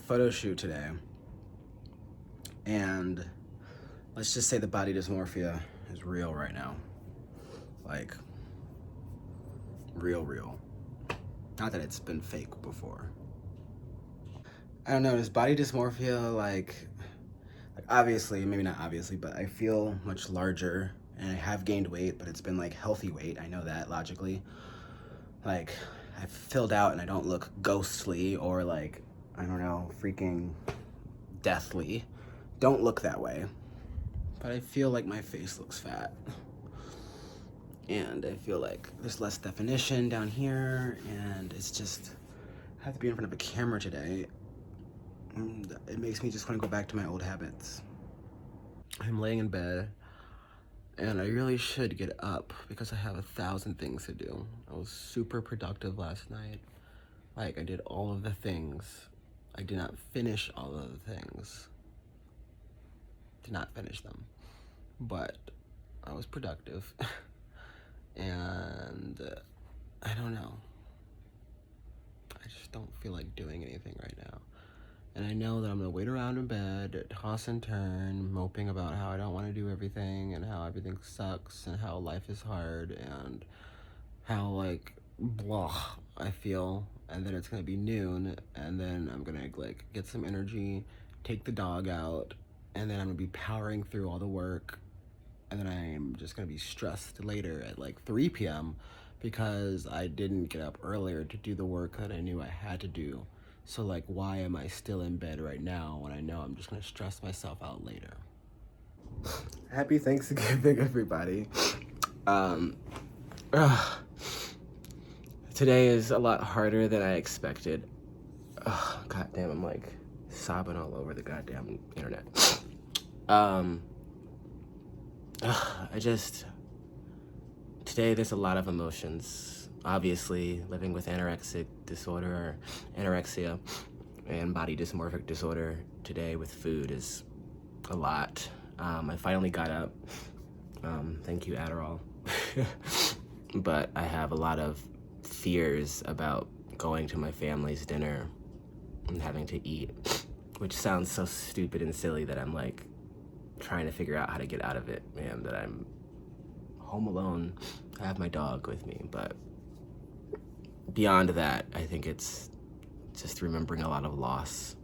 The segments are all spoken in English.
photo shoot today, and let's just say the body dysmorphia is real right now. Like, real. Not that it's been fake before. I don't know, is body dysmorphia like obviously, maybe not obviously, but I feel much larger and I have gained weight, but it's been like healthy weight. I know that logically. Like, I've filled out and I don't look ghostly or like, I don't know, freaking deathly. Don't look that way. But I feel like my face looks fat. And I feel like there's less definition down here, and it's just, I have to be in front of a camera today. And it makes me just want to go back to my old habits. I'm laying in bed, and I really should get up because I have 1,000 things to do. I was super productive last night. Like, I did all of the things. I did not finish all of the things. Did not finish them. But I was productive. And I don't know. I just don't feel like doing anything right now. And I know that I'm gonna wait around in bed, toss and turn, moping about how I don't want to do everything and how everything sucks and how life is hard and how like blah I feel. And then it's gonna be noon, and then I'm gonna like get some energy, take the dog out, and then I'm gonna be powering through all the work, and then I'm just gonna be stressed later at like 3 p.m. because I didn't get up earlier to do the work that I knew I had to do. So like, why am I still in bed right now when I know I'm just gonna stress myself out later? Happy Thanksgiving, everybody. Today is a lot harder than I expected. God damn, I'm like sobbing all over the goddamn internet. Today there's a lot of emotions. Obviously, living with anorexic disorder, or anorexia, and body dysmorphic disorder today with food is a lot. I finally got up. Thank you, Adderall. But I have a lot of fears about going to my family's dinner and having to eat, which sounds so stupid and silly that I'm like trying to figure out how to get out of it, and that I'm home alone. I have my dog with me, but beyond that, I think it's just remembering a lot of loss.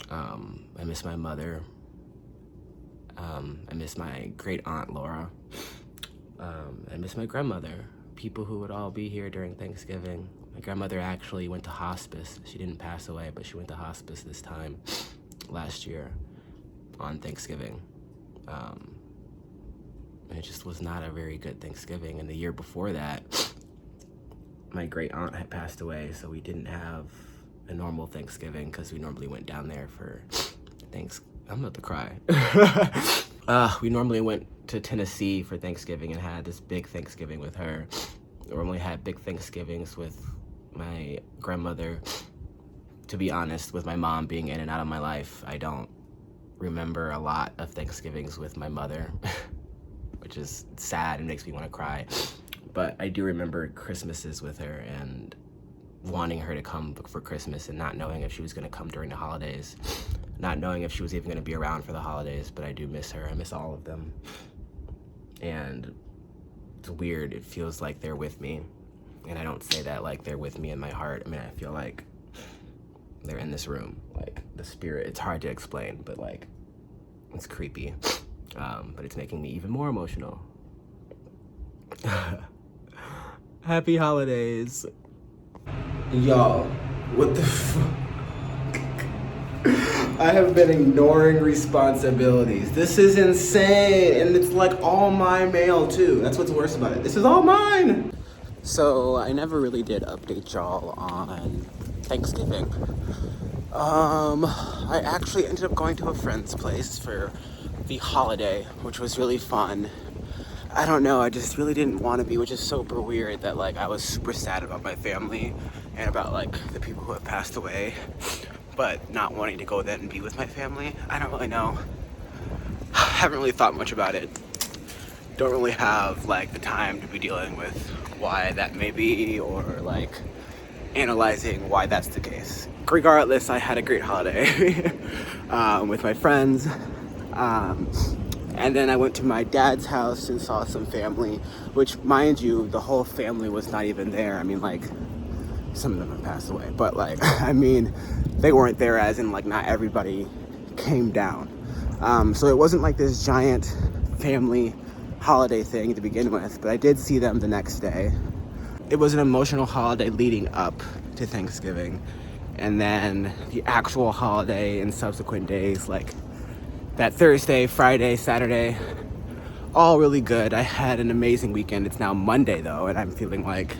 I miss my mother. I miss my great aunt Laura. I miss my grandmother, people who would all be here during Thanksgiving. My grandmother actually went to hospice. She didn't pass away, but she went to hospice this time last year on Thanksgiving. It just was not a very good Thanksgiving. And the year before that, my great aunt had passed away, so we didn't have a normal Thanksgiving because we normally went down there for I'm about to cry. We normally went to Tennessee for Thanksgiving and had this big Thanksgiving with her. We normally had big Thanksgivings with my grandmother. To be honest, with my mom being in and out of my life, I don't remember a lot of Thanksgivings with my mother, which is sad and makes me want to cry. But I do remember Christmases with her and wanting her to come for Christmas and not knowing if she was going to come during the holidays, not knowing if she was even going to be around for the holidays. But I do miss her. I miss all of them. And it's weird. It feels like they're with me. And I don't say that like they're with me in my heart. I mean, I feel like they're in this room. Like, the spirit, it's hard to explain, but like, it's creepy. But it's making me even more emotional. Happy holidays. Y'all, what the fuck? I have been ignoring responsibilities. This is insane. And it's like all my mail too. That's what's worse about it. This is all mine. So I never really did update y'all on Thanksgiving. I actually ended up going to a friend's place for the holiday, which was really fun. I don't know, I just really didn't want to be, which is super weird that like I was super sad about my family and about like the people who have passed away, but not wanting to go then and be with my family. I don't really know. I haven't really thought much about it. Don't really have like the time to be dealing with why that may be, or like analyzing why that's the case. Regardless, I had a great holiday with my friends. And then I went to my dad's house and saw some family, which, mind you, the whole family was not even there. I mean, like, some of them have passed away, but like, I mean, they weren't there as in like not everybody came down. So it wasn't like this giant family holiday thing to begin with, but I did see them the next day. It was an emotional holiday leading up to Thanksgiving, and then the actual holiday in subsequent days, like that Thursday, Friday, Saturday, all really good. I had an amazing weekend. It's now Monday though, and I'm feeling like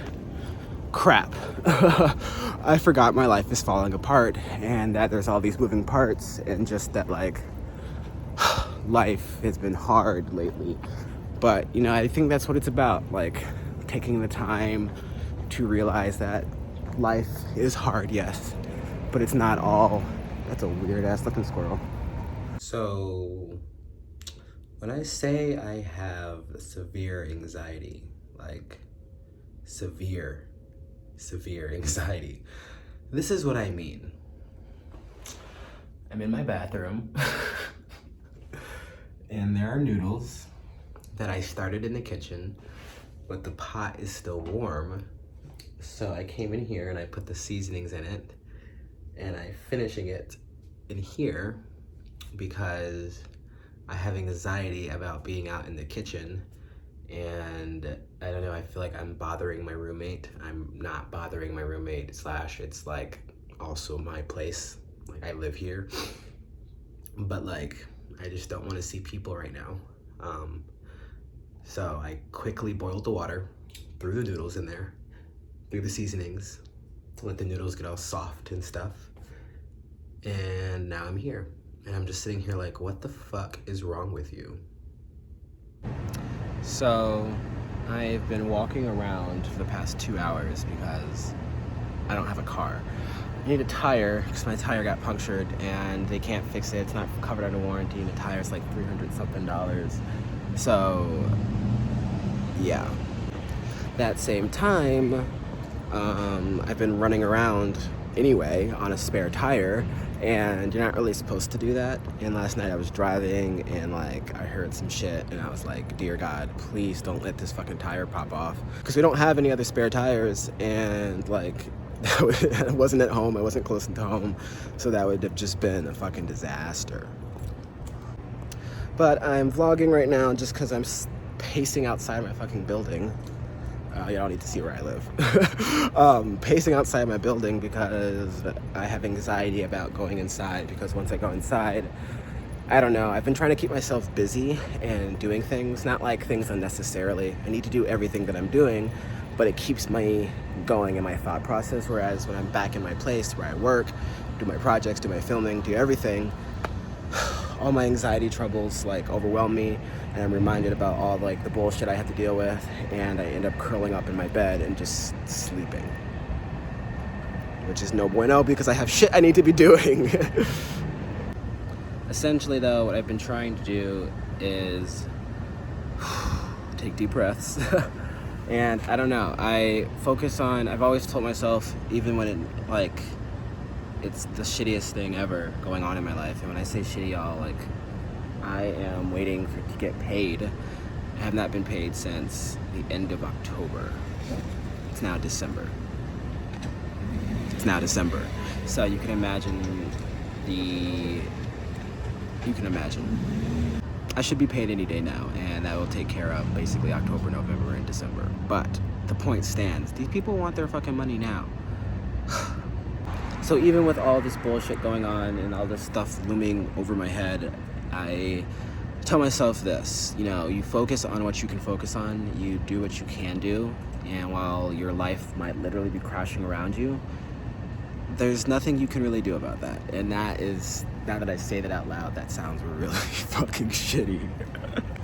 crap. I forgot my life is falling apart and that there's all these moving parts, and just that like life has been hard lately. But you know, I think that's what it's about, like taking the time to realize that life is hard, yes, but it's not all. That's a weird ass looking squirrel. So when I say I have severe anxiety, like severe anxiety, this is what I mean. I'm in my bathroom and there are noodles that I started in the kitchen, but the pot is still warm. So I came in here and I put the seasonings in it, and I'm finishing it in here because I have anxiety about being out in the kitchen. And I don't know, I feel like I'm bothering my roommate. I'm not bothering my roommate, / it's like also my place. Like I live here, but like I just don't want to see people right now. So I quickly boiled the water, threw the noodles in there, threw the seasonings, let the noodles get all soft and stuff. And now I'm here. And I'm just sitting here like, what the fuck is wrong with you? So I've been walking around for the past 2 hours because I don't have a car. I need a tire because my tire got punctured and they can't fix it. It's not covered under warranty, and the tire's like $300 something. So yeah. That same time, I've been running around anyway on a spare tire, and you're not really supposed to do that. And last night I was driving and like I heard some shit and I was like, dear God, please don't let this fucking tire pop off, because we don't have any other spare tires, and like I wasn't at home, I wasn't close to home, so that would have just been a fucking disaster. But I'm vlogging right now just because I'm pacing outside my fucking building. You don't need to see where I live. Pacing outside my building because I have anxiety about going inside, because once I go inside, I don't know, I've been trying to keep myself busy and doing things, not like things unnecessarily. I need to do everything that I'm doing, but it keeps me going in my thought process, whereas when I'm back in my place where I work, do my projects, do my filming, do everything, all my anxiety troubles like overwhelm me, and I'm reminded about all like the bullshit I have to deal with, and I end up curling up in my bed and just sleeping, which is no bueno because I have shit I need to be doing. Essentially though, what I've been trying to do is take deep breaths. And I don't know, I've always told myself, even when it like it's the shittiest thing ever going on in my life, and when I say shitty, y'all, like I am waiting to get paid. I have not been paid since the end of October. It's now December. So you can imagine I should be paid any day now, and that will take care of basically October, November, and December. But the point stands, these people want their fucking money now. So even with all this bullshit going on and all this stuff looming over my head, I tell myself this, you know, you focus on what you can focus on, you do what you can do, and while your life might literally be crashing around you, there's nothing you can really do about that. And that is, now that I say that out loud, that sounds really fucking shitty.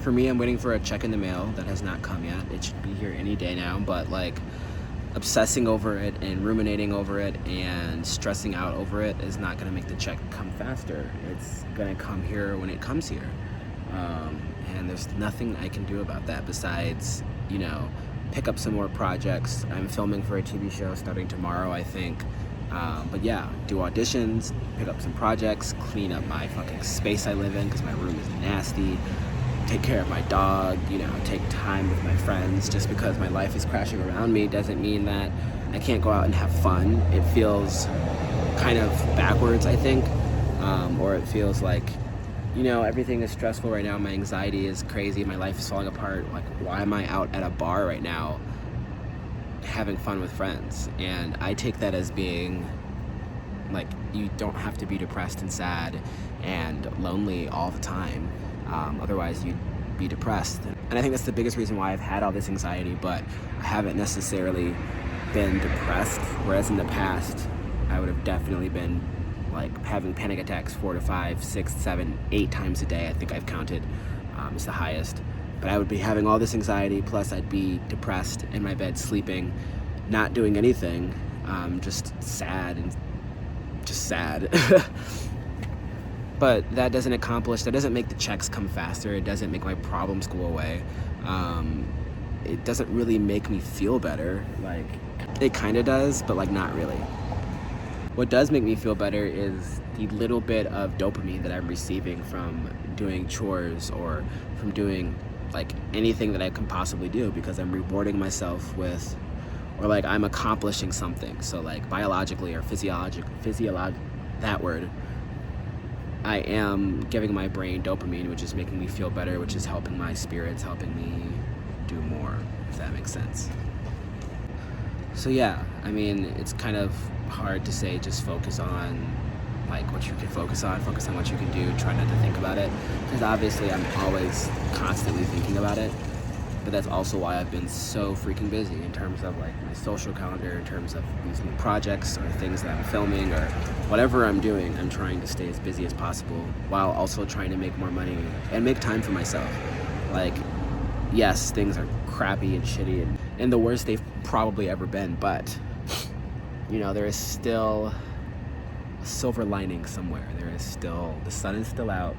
For me, I'm waiting for a check in the mail that has not come yet. It should be here any day now, but like obsessing over it and ruminating over it and stressing out over it is not going to make the check come faster. It's going to come here when it comes here. And there's nothing I can do about that besides, you know, pick up some more projects. I'm filming for a TV show starting tomorrow, I think. But yeah, do auditions, pick up some projects, clean up my fucking space I live in because my room is nasty, take care of my dog, you know, take time with my friends. Just because my life is crashing around me doesn't mean that I can't go out and have fun. It feels kind of backwards, I think, or it feels like, you know, everything is stressful right now. My anxiety is crazy. My life is falling apart. Like, why am I out at a bar right now having fun with friends? And I take that as being like, you don't have to be depressed and sad and lonely all the time. Otherwise you'd be depressed. And I think that's the biggest reason why I've had all this anxiety, but I haven't necessarily been depressed. Whereas in the past, I would have definitely been like having panic attacks 4 to 5, 6, 7, 8 times a day. I think I've counted. It's the highest. But I would be having all this anxiety, plus I'd be depressed in my bed sleeping, not doing anything, just sad and just sad. But that doesn't make the checks come faster. It doesn't make my problems go away. It doesn't really make me feel better. Like, it kind of does, but like not really. What does make me feel better is the little bit of dopamine that I'm receiving from doing chores or from doing like anything that I can possibly do, because I'm rewarding myself with, or like I'm accomplishing something. So like biologically or that word, I am giving my brain dopamine, which is making me feel better, which is helping my spirits, helping me do more, if that makes sense. So yeah, I mean, it's kind of hard to say just focus on like what you can focus on what you can do, try not to think about it, because obviously I'm always constantly thinking about it. But that's also why I've been so freaking busy in terms of like my social calendar, in terms of these new projects or things that I'm filming or whatever I'm doing. I'm trying to stay as busy as possible while also trying to make more money and make time for myself. Like, yes, things are crappy and shitty and the worst they've probably ever been, but you know, there is still a silver lining somewhere. The sun is still out.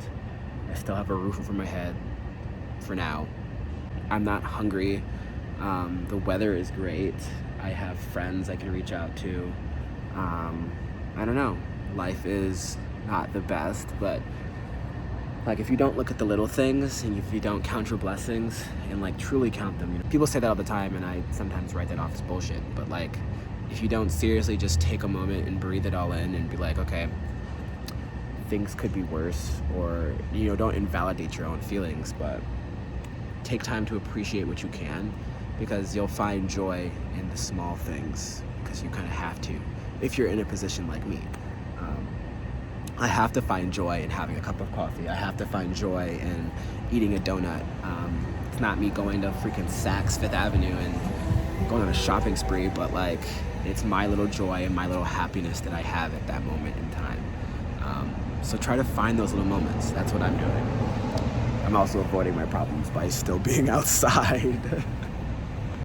I still have a roof over my head for now. I'm not hungry. The weather is great. I have friends I can reach out to. I don't know. Life is not the best, but like if you don't look at the little things and if you don't count your blessings and like truly count them, you know, people say that all the time and I sometimes write that off as bullshit, but like if you don't seriously just take a moment and breathe it all in and be like, okay, things could be worse, or, you know, don't invalidate your own feelings, but take time to appreciate what you can, because you'll find joy in the small things, because you kind of have to if you're in a position like me. I have to find joy in having a cup of coffee. I have to find joy in eating a donut. It's not me going to freaking Saks Fifth Avenue and going on a shopping spree, but like it's my little joy and my little happiness that I have at that moment in time. So try to find those little moments. That's what I'm doing. I'm also avoiding my problems by still being outside.